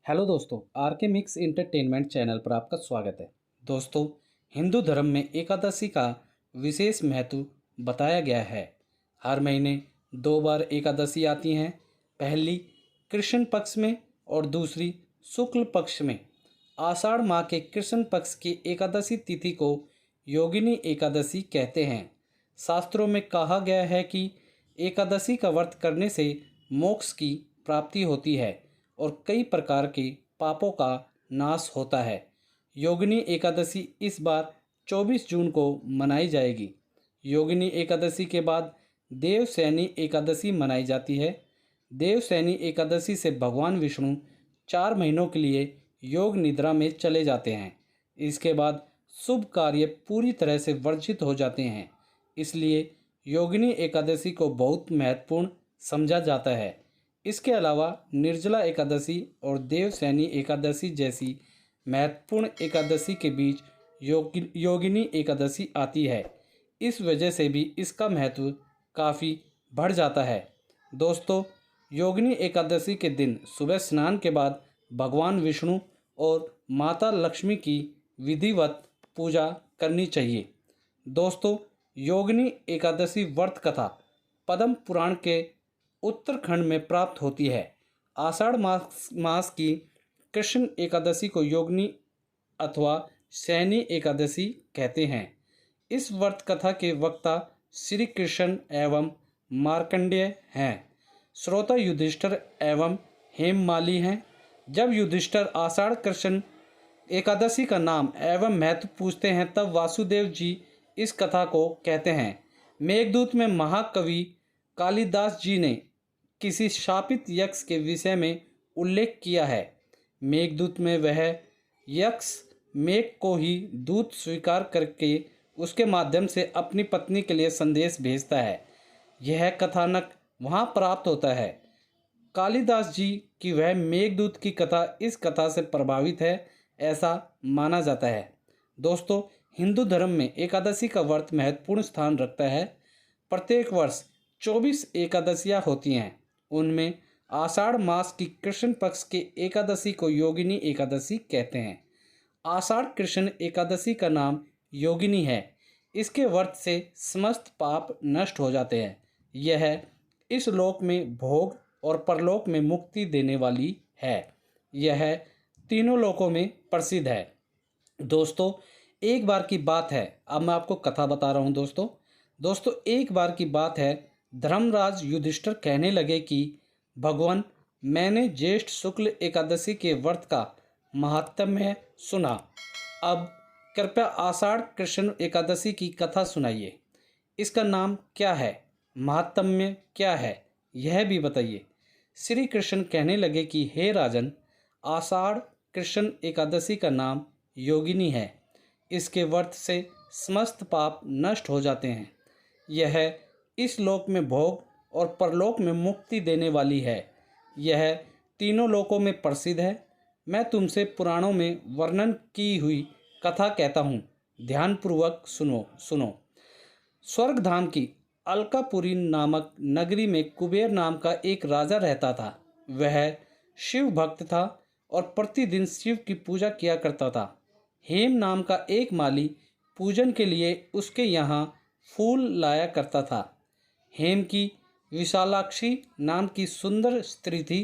Hello दोस्तों, are के mix entertainment channel पर आपका स्वागत है। दोस्तों, हिंदू धर्म में एकादशी का विशेष महत्व बताया गया है। हर महीने दो बार एकादशी आती हैं, पहली कृष्ण पक्ष में और दूसरी शुक्ल पक्ष में। आषाढ़ माह के कृष्ण पक्ष की एकादशी तिथि को योगिनी एकादशी कहते हैं। शास्त्रों में कहा गया है कि एकादशी का व्रत करने से मोक्ष की प्राप्ति होती है और कई प्रकार के पापों का नाश होता है। योगिनी एकादशी इस बार 24 जून को मनाई जाएगी। योगिनी एकादशी के बाद देवशयनी एकादशी मनाई जाती है। देवशयनी एकादशी से भगवान विष्णु 4 महीनों के लिए योग निद्रा में चले जाते हैं। इसके बाद शुभ कार्य पूरी तरह से वर्जित हो जाते हैं। इसलिए योगिनी एकादशी को बहुत महत्वपूर्ण समझा जाता है। इसके अलावा निर्जला एकादशी और देवशयनी एकादशी जैसी महत्वपूर्ण एकादशी के बीच योगिनी एकादशी आती है। इस वजह से भी इसका महत्व काफ़ी बढ़ जाता है। दोस्तों, योगिनी एकादशी के दिन सुबह स्नान के बाद भगवान विष्णु और माता लक्ष्मी की विधिवत पूजा करनी चाहिए। दोस्तों, योगिनी एकादशी व्रत कथा पद्म पुराण के उत्तराखंड में प्राप्त होती है। आषाढ़ मास की कृष्ण एकादशी को योगिनी अथवा शयनी एकादशी कहते हैं। इस व्रत कथा के वक्ता श्री कृष्ण एवं मार्कंडेय हैं। श्रोता युधिष्ठिर एवं हेममाली हैं। जब युधिष्ठिर आषाढ़ कृष्ण एकादशी का नाम एवं महत्व पूछते हैं, तब वासुदेव जी इस कथा को कहते हैं। मेघदूत में महाकवि कालिदास जी ने किसी शापित यक्ष के विषय में उल्लेख किया है। मेघदूत में वह यक्ष मेघ को ही दूत स्वीकार करके उसके माध्यम से अपनी पत्नी के लिए संदेश भेजता है। यह कथानक वहाँ प्राप्त होता है। कालिदास जी की वह मेघदूत की कथा इस कथा से प्रभावित है, ऐसा माना जाता है। दोस्तों, हिंदू धर्म में एकादशी का व्रत महत्वपूर्ण स्थान रखता है। प्रत्येक वर्ष 24 एकादशियाँ होती हैं। उनमें आषाढ़ मास की कृष्ण पक्ष के एकादशी को योगिनी एकादशी कहते हैं। आषाढ़ कृष्ण एकादशी का नाम योगिनी है। इसके व्रत से समस्त पाप नष्ट हो जाते हैं। यह इस लोक में भोग और परलोक में मुक्ति देने वाली है। यह तीनों लोकों में प्रसिद्ध है। दोस्तों, एक बार की बात है, अब मैं आपको कथा बता रहा हूँ। दोस्तों, एक बार की बात है, धर्मराज युधिष्ठिर कहने लगे कि भगवान, मैंने ज्येष्ठ शुक्ल एकादशी के व्रत का महात्म्य सुना। अब कृपया आषाढ़ कृष्ण एकादशी की कथा सुनाइए। इसका नाम क्या है, महात्म्य क्या है, यह भी बताइए। श्री कृष्ण कहने लगे कि हे राजन, आषाढ़ कृष्ण एकादशी का नाम योगिनी है। इसके व्रत से समस्त पाप नष्ट हो जाते हैं। यह इस लोक में भोग और परलोक में मुक्ति देने वाली है। यह तीनों लोकों में प्रसिद्ध है। मैं तुमसे पुराणों में वर्णन की हुई कथा कहता हूँ, ध्यानपूर्वक सुनो। स्वर्गधाम की अलकापुरी नामक नगरी में कुबेर नाम का एक राजा रहता था। वह शिव भक्त था और प्रतिदिन शिव की पूजा किया करता था। हेम नाम का एक माली पूजन के लिए उसके यहाँ फूल लाया करता था। हेम की विशालाक्षी नाम की सुंदर स्त्री थी।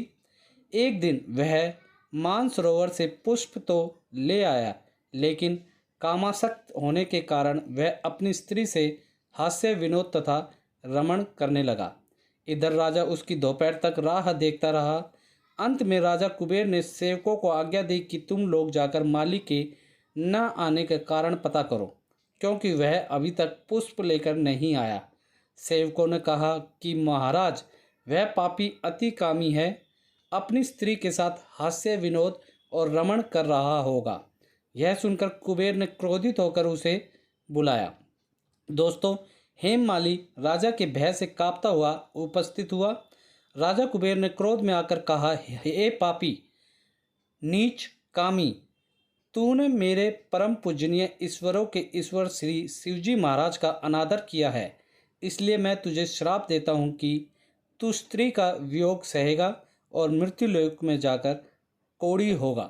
एक दिन वह मानसरोवर से पुष्प तो ले आया, लेकिन कामासक्त होने के कारण वह अपनी स्त्री से हास्य विनोद तथा रमण करने लगा। इधर राजा उसकी दोपहर तक राह देखता रहा। अंत में राजा कुबेर ने सेवकों को आज्ञा दी कि तुम लोग जाकर माली के न आने का कारण पता करो, क्योंकि वह अभी तक पुष्प लेकर नहीं आया। सेवकों ने कहा कि महाराज, वह पापी अति कामी है, अपनी स्त्री के साथ हास्य विनोद और रमण कर रहा होगा। यह सुनकर कुबेर ने क्रोधित होकर उसे बुलाया। दोस्तों, हेममाली राजा के भय से कांपता हुआ उपस्थित हुआ। राजा कुबेर ने क्रोध में आकर कहा, हे पापी, नीच कामी, तूने मेरे परम पूजनीय ईश्वरों के ईश्वर श्री शिवजी महाराज का अनादर किया है। इसलिए मैं तुझे श्राप देता हूँ कि तू स्त्री का वियोग सहेगा और मृत्युलोक में जाकर कोड़ी होगा।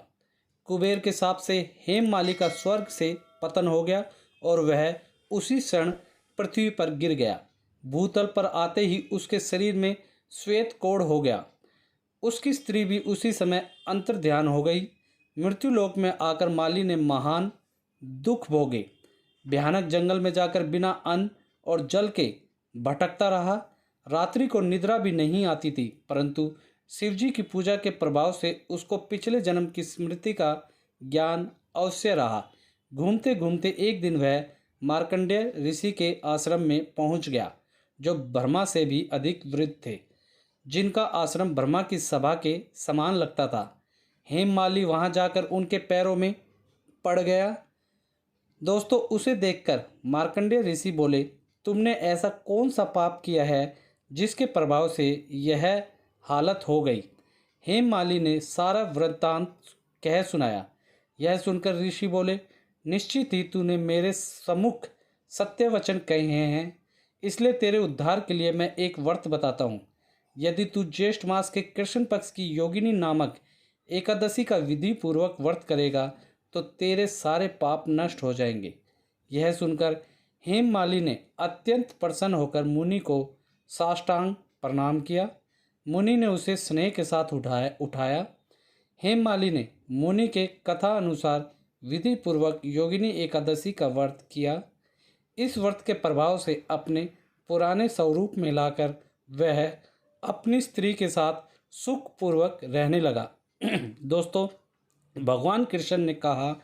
कुबेर के शाप से हेममाली का स्वर्ग से पतन हो गया और वह उसी क्षण पृथ्वी पर गिर गया। भूतल पर आते ही उसके शरीर में श्वेत कोढ़ हो गया। उसकी स्त्री भी उसी समय अंतर्ध्यान हो गई। मृत्युलोक में आकर माली ने महान दुख भोगे। भयानक जंगल में जाकर बिना अन्न और जल के भटकता रहा। रात्रि को निद्रा भी नहीं आती थी, परंतु शिवजी की पूजा के प्रभाव से उसको पिछले जन्म की स्मृति का ज्ञान अवश्य रहा। घूमते घूमते एक दिन वह मार्कंडेय ऋषि के आश्रम में पहुंच गया, जो ब्रह्मा से भी अधिक वृद्ध थे, जिनका आश्रम ब्रह्मा की सभा के समान लगता था। हेममाली वहां जाकर उनके पैरों में पड़ गया। दोस्तों, उसे देखकर मार्कंडेय ऋषि बोले, तुमने ऐसा कौन सा पाप किया है जिसके प्रभाव से यह हालत हो गई। हेममाली ने सारा वृत्तांत कह सुनाया। यह सुनकर ऋषि बोले, निश्चित ही तूने मेरे सम्मुख सत्य वचन कहे हैं, इसलिए तेरे उद्धार के लिए मैं एक व्रत बताता हूँ। यदि तू ज्येष्ठ मास के कृष्ण पक्ष की योगिनी नामक एकादशी का विधि पूर्वक व्रत करेगा तो तेरे सारे पाप नष्ट हो जाएंगे। यह सुनकर हेममाली ने अत्यंत प्रसन्न होकर मुनि को साष्टांग प्रणाम किया। मुनि ने उसे स्नेह के साथ उठाया। हेममाली ने मुनि के कथा अनुसार विधि पूर्वक योगिनी एकादशी का व्रत किया। इस व्रत के प्रभाव से अपने पुराने स्वरूप में लाकर वह अपनी स्त्री के साथ सुखपूर्वक रहने लगा। दोस्तों, भगवान कृष्ण ने कहा,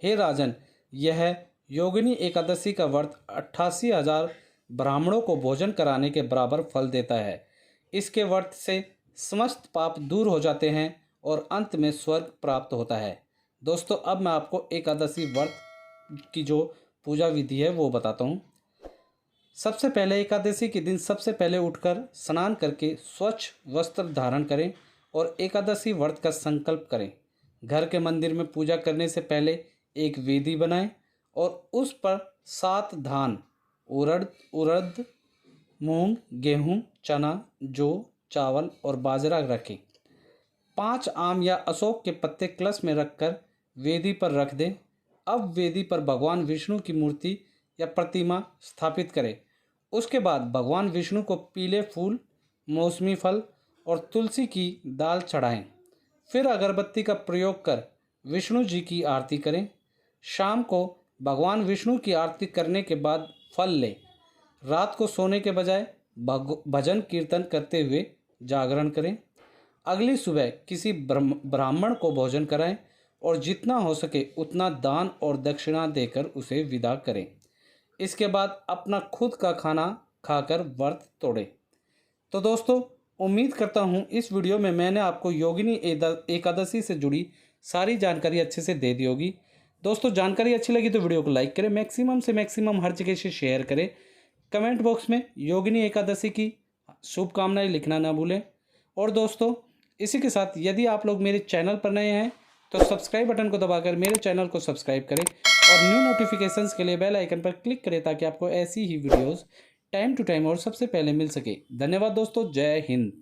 हे राजन, यह योगिनी एकादशी का व्रत 88,000 ब्राह्मणों को भोजन कराने के बराबर फल देता है। इसके व्रत से समस्त पाप दूर हो जाते हैं और अंत में स्वर्ग प्राप्त होता है। दोस्तों, अब मैं आपको एकादशी व्रत की जो पूजा विधि है वो बताता हूँ। सबसे पहले एकादशी के दिन सबसे पहले उठकर स्नान करके स्वच्छ वस्त्र धारण करें और एकादशी व्रत का संकल्प करें। घर के मंदिर में पूजा करने से पहले एक वेदी बनाएं और उस पर 7 धान उड़द, मूंग, गेहूं, चना, जौ, चावल और बाजरा रखें। 5 आम या अशोक के पत्ते कलश में रखकर वेदी पर रख दें। अब वेदी पर भगवान विष्णु की मूर्ति या प्रतिमा स्थापित करें। उसके बाद भगवान विष्णु को पीले फूल, मौसमी फल और तुलसी की दाल चढ़ाएं। फिर अगरबत्ती का प्रयोग कर विष्णु जी की आरती करें। शाम को भगवान विष्णु की आरती करने के बाद फल लें। रात को सोने के बजाय भजन कीर्तन करते हुए जागरण करें। अगली सुबह किसी ब्राह्मण को भोजन कराएं और जितना हो सके उतना दान और दक्षिणा देकर उसे विदा करें। इसके बाद अपना खुद का खाना खाकर व्रत तोड़ें। तो दोस्तों, उम्मीद करता हूँ इस वीडियो में मैंने आपको योगिनी एकादशी से जुड़ी सारी जानकारी अच्छे से दे दी होगी। दोस्तों, जानकारी अच्छी लगी तो वीडियो को लाइक करें, मैक्सिमम से मैक्सिमम हर जगह से शेयर करें। कमेंट बॉक्स में योगिनी एकादशी की शुभकामनाएं लिखना ना भूलें। और दोस्तों, इसी के साथ यदि आप लोग मेरे चैनल पर नए हैं तो सब्सक्राइब बटन को दबाकर मेरे चैनल को सब्सक्राइब करें और न्यू नोटिफिकेशंस के लिए बेल आइकन पर क्लिक करें ताकि आपको ऐसी ही वीडियोस टाइम टू टाइम और सबसे पहले मिल सके। धन्यवाद दोस्तों, जय हिंद।